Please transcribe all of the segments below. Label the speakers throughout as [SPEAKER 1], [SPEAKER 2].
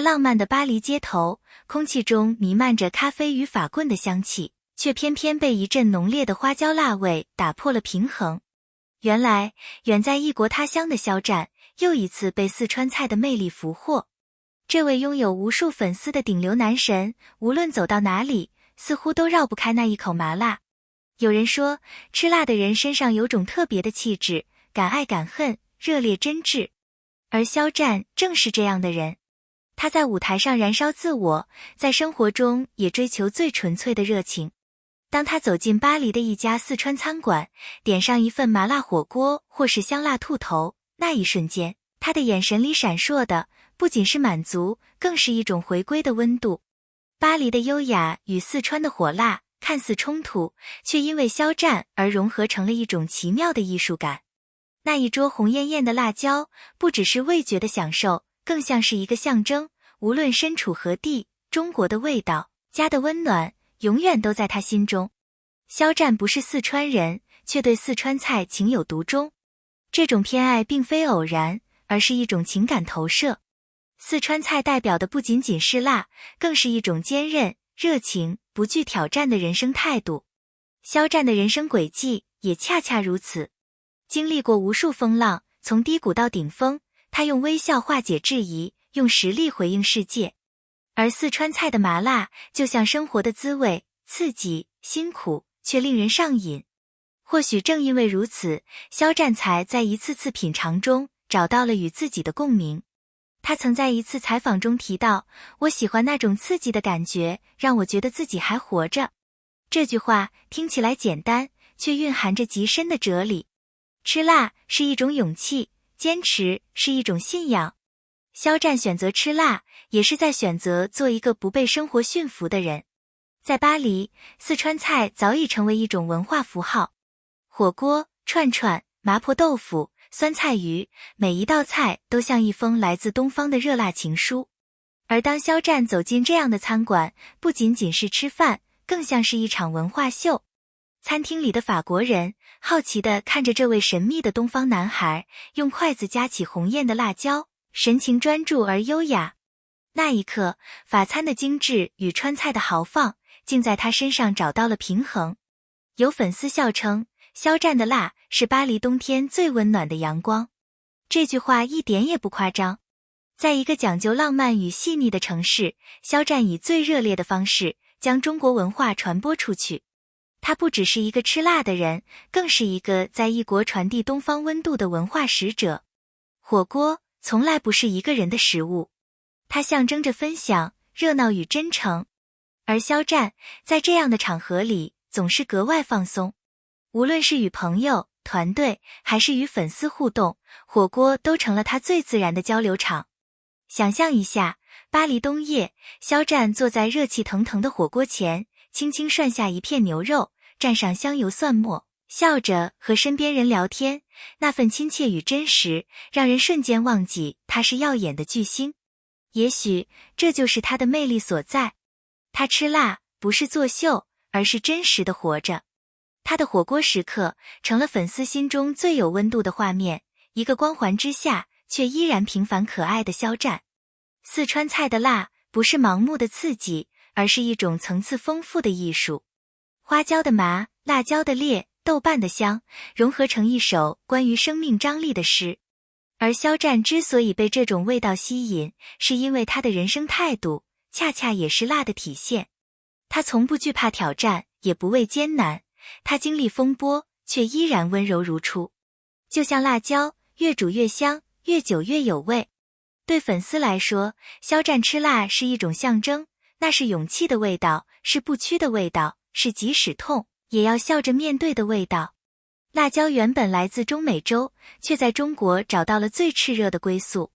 [SPEAKER 1] 浪漫的巴黎街头，空气中弥漫着咖啡与法棍的香气，却偏偏被一阵浓烈的花椒辣味打破了平衡。原来，远在异国他乡的肖战，又一次被四川菜的魅力俘获。这位拥有无数粉丝的顶流男神，无论走到哪里，似乎都绕不开那一口麻辣。有人说，吃辣的人身上有种特别的气质，敢爱敢恨，热烈真挚。而肖战正是这样的人。他在舞台上燃烧自我，在生活中也追求最纯粹的热情。当他走进巴黎的一家四川餐馆，点上一份麻辣火锅或是香辣兔头，那一瞬间，他的眼神里闪烁的不仅是满足，更是一种回归的温度。巴黎的优雅与四川的火辣看似冲突，却因为肖战而融合成了一种奇妙的艺术感。那一桌红艳艳的辣椒，不只是味觉的享受，更像是一个象征。无论身处何地，中国的味道，家的温暖，永远都在他心中。肖战不是四川人，却对四川菜情有独钟。这种偏爱并非偶然，而是一种情感投射。四川菜代表的不仅仅是辣，更是一种坚韧、热情、不惧挑战的人生态度。肖战的人生轨迹也恰恰如此。经历过无数风浪，从低谷到顶峰，他用微笑化解质疑，用实力回应世界。而四川菜的麻辣就像生活的滋味，刺激、辛苦，却令人上瘾。或许正因为如此，肖战才在一次次品尝中找到了与自己的共鸣。他曾在一次采访中提到，我喜欢那种刺激的感觉，让我觉得自己还活着。这句话听起来简单，却蕴含着极深的哲理。吃辣是一种勇气，坚持是一种信仰。肖战选择吃辣，也是在选择做一个不被生活驯服的人。在巴黎，四川菜早已成为一种文化符号。火锅、串串、麻婆豆腐、酸菜鱼，每一道菜都像一封来自东方的热辣情书。而当肖战走进这样的餐馆，不仅仅是吃饭，更像是一场文化秀。餐厅里的法国人好奇地看着这位神秘的东方男孩，用筷子夹起红艳的辣椒，神情专注而优雅。那一刻，法餐的精致与川菜的豪放，竟在他身上找到了平衡。有粉丝笑称，肖战的辣是巴黎冬天最温暖的阳光。这句话一点也不夸张。在一个讲究浪漫与细腻的城市，肖战以最热烈的方式将中国文化传播出去。他不只是一个吃辣的人，更是一个在异国传递东方温度的文化使者。火锅从来不是一个人的食物，它象征着分享、热闹与真诚。而肖战在这样的场合里总是格外放松。无论是与朋友、团队，还是与粉丝互动，火锅都成了他最自然的交流场。想象一下，巴黎冬夜，肖战坐在热气腾腾的火锅前，轻轻涮下一片牛肉，蘸上香油蒜末，笑着和身边人聊天，那份亲切与真实，让人瞬间忘记他是耀眼的巨星。也许这就是他的魅力所在。他吃辣不是作秀，而是真实的活着。他的火锅时刻成了粉丝心中最有温度的画面，一个光环之下却依然平凡可爱的肖战。四川菜的辣不是盲目的刺激，而是一种层次丰富的艺术。花椒的麻，辣椒的烈，豆瓣的香，融合成一首关于生命张力的诗。而肖战之所以被这种味道吸引，是因为他的人生态度恰恰也是辣的体现。他从不惧怕挑战，也不畏艰难，他经历风波，却依然温柔如初。就像辣椒，越煮越香，越久越有味。对粉丝来说，肖战吃辣是一种象征，那是勇气的味道，是不屈的味道，是即使痛也要笑着面对的味道。辣椒原本来自中美洲，却在中国找到了最炽热的归宿。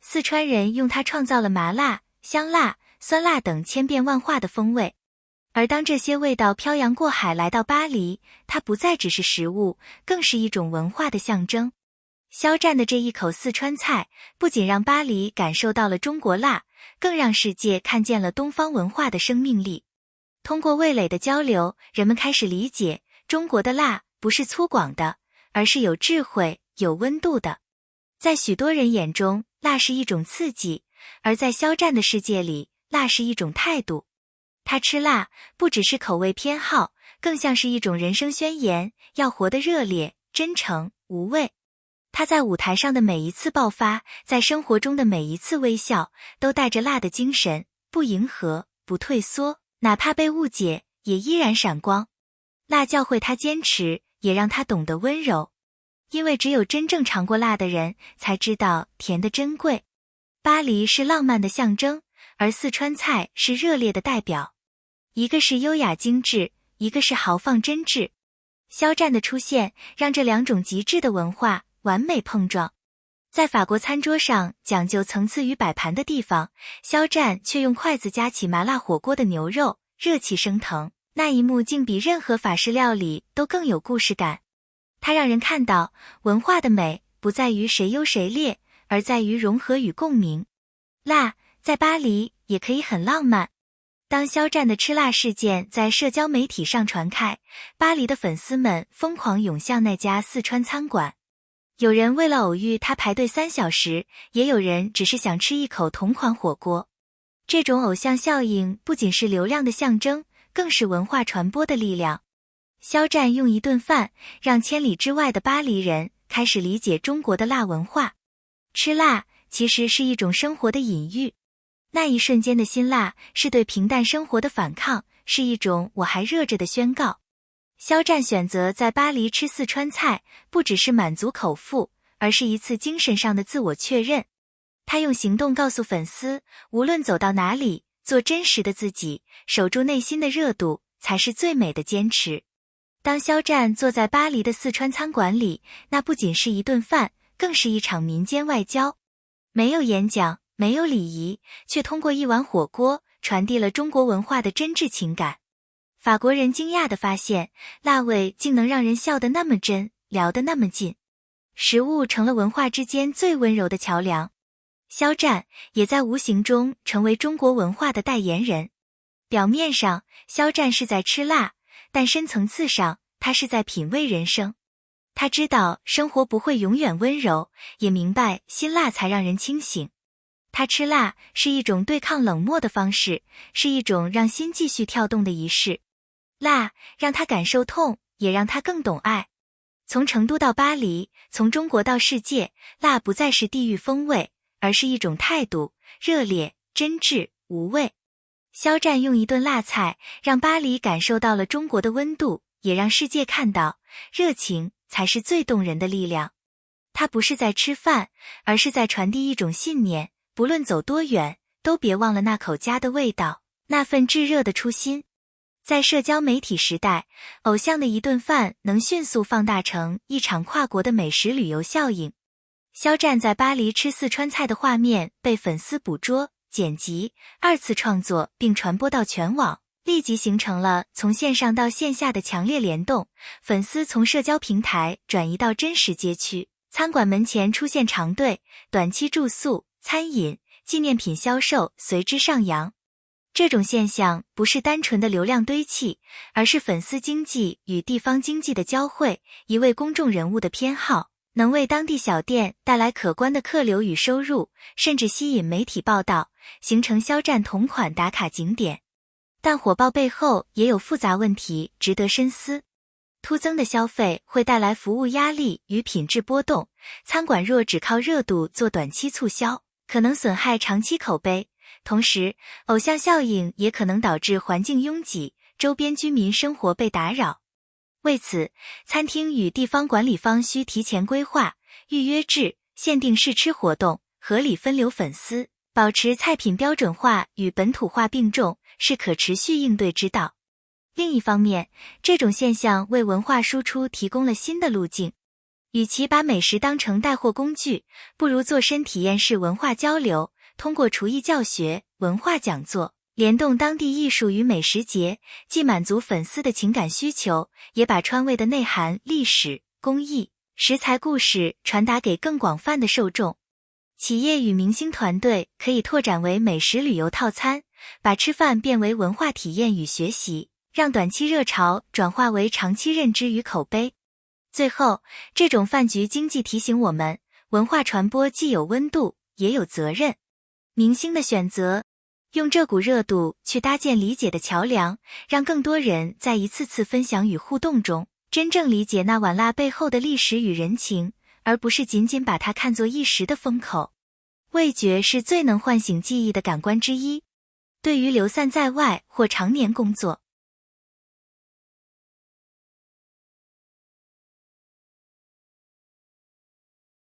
[SPEAKER 1] 四川人用它创造了麻辣、香辣、酸辣等千变万化的风味。而当这些味道漂洋过海来到巴黎，它不再只是食物，更是一种文化的象征。肖战的这一口四川菜，不仅让巴黎感受到了中国辣，更让世界看见了东方文化的生命力。通过味蕾的交流，人们开始理解，中国的辣不是粗犷的，而是有智慧、有温度的。在许多人眼中，辣是一种刺激，而在肖战的世界里，辣是一种态度。他吃辣不只是口味偏好，更像是一种人生宣言，要活得热烈、真诚、无畏。他在舞台上的每一次爆发，在生活中的每一次微笑，都带着辣的精神，不迎合，不退缩，哪怕被误解，也依然闪光。辣教会他坚持，也让他懂得温柔。因为只有真正尝过辣的人，才知道甜的珍贵。巴黎是浪漫的象征，而四川菜是热烈的代表。一个是优雅精致，一个是豪放真挚。肖战的出现，让这两种极致的文化完美碰撞。在法国餐桌上讲究层次与摆盘的地方，肖战却用筷子夹起麻辣火锅的牛肉，热气升腾。那一幕竟比任何法式料理都更有故事感。它让人看到文化的美不在于谁优谁劣，而在于融合与共鸣。辣在巴黎也可以很浪漫。当肖战的吃辣事件在社交媒体上传开，巴黎的粉丝们疯狂涌向那家四川餐馆。有人为了偶遇他排队3小时，也有人只是想吃一口同款火锅。这种偶像效应不仅是流量的象征，更是文化传播的力量。肖战用一顿饭，让千里之外的巴黎人开始理解中国的辣文化。吃辣其实是一种生活的隐喻。那一瞬间的辛辣是对平淡生活的反抗，是一种我还热着的宣告。肖战选择在巴黎吃四川菜，不只是满足口腹，而是一次精神上的自我确认。他用行动告诉粉丝，无论走到哪里，做真实的自己，守住内心的热度，才是最美的坚持。当肖战坐在巴黎的四川餐馆里，那不仅是一顿饭，更是一场民间外交。没有演讲，没有礼仪，却通过一碗火锅传递了中国文化的真挚情感。法国人惊讶地发现，辣味竟能让人笑得那么真，聊得那么近。食物成了文化之间最温柔的桥梁。肖战也在无形中成为中国文化的代言人。表面上，肖战是在吃辣，但深层次上，他是在品味人生。他知道生活不会永远温柔，也明白辛辣才让人清醒。他吃辣是一种对抗冷漠的方式，是一种让心继续跳动的仪式。辣让他感受痛，也让他更懂爱。从成都到巴黎，从中国到世界，辣不再是地域风味，而是一种态度，热烈、真挚、无畏。肖战用一顿辣菜，让巴黎感受到了中国的温度，也让世界看到，热情才是最动人的力量。他不是在吃饭，而是在传递一种信念，不论走多远，都别忘了那口家的味道，那份炙热的初心。在社交媒体时代，偶像的一顿饭能迅速放大成一场跨国的美食旅游效应。肖战在巴黎吃四川菜的画面被粉丝捕捉、剪辑、2次创作并传播到全网，立即形成了从线上到线下的强烈联动。粉丝从社交平台转移到真实街区，餐馆门前出现长队，短期住宿、餐饮、纪念品销售随之上扬。这种现象不是单纯的流量堆砌，而是粉丝经济与地方经济的交汇。一位公众人物的偏好，能为当地小店带来可观的客流与收入，甚至吸引媒体报道，形成肖战同款打卡景点。但火爆背后也有复杂问题，值得深思。突增的消费会带来服务压力与品质波动，餐馆若只靠热度做短期促销，可能损害长期口碑。同时，偶像效应也可能导致环境拥挤，周边居民生活被打扰。为此，餐厅与地方管理方需提前规划预约制、限定试吃活动，合理分流粉丝，保持菜品标准化与本土化并重，是可持续应对之道。另一方面，这种现象为文化输出提供了新的路径。与其把美食当成带货工具，不如做深体验式文化交流，通过厨艺教学、文化讲座，联动当地艺术与美食节，既满足粉丝的情感需求，也把川味的内涵、历史、工艺、食材故事传达给更广泛的受众。企业与明星团队可以拓展为美食旅游套餐，把吃饭变为文化体验与学习，让短期热潮转化为长期认知与口碑。最后，这种饭局经济提醒我们，文化传播既有温度，也有责任。明星的选择，用这股热度去搭建理解的桥梁，让更多人在一次次分享与互动中，真正理解那碗辣背后的历史与人情，而不是仅仅把它看作一时的风口。味觉是最能唤醒记忆的感官之一，对于流散在外或常年工作，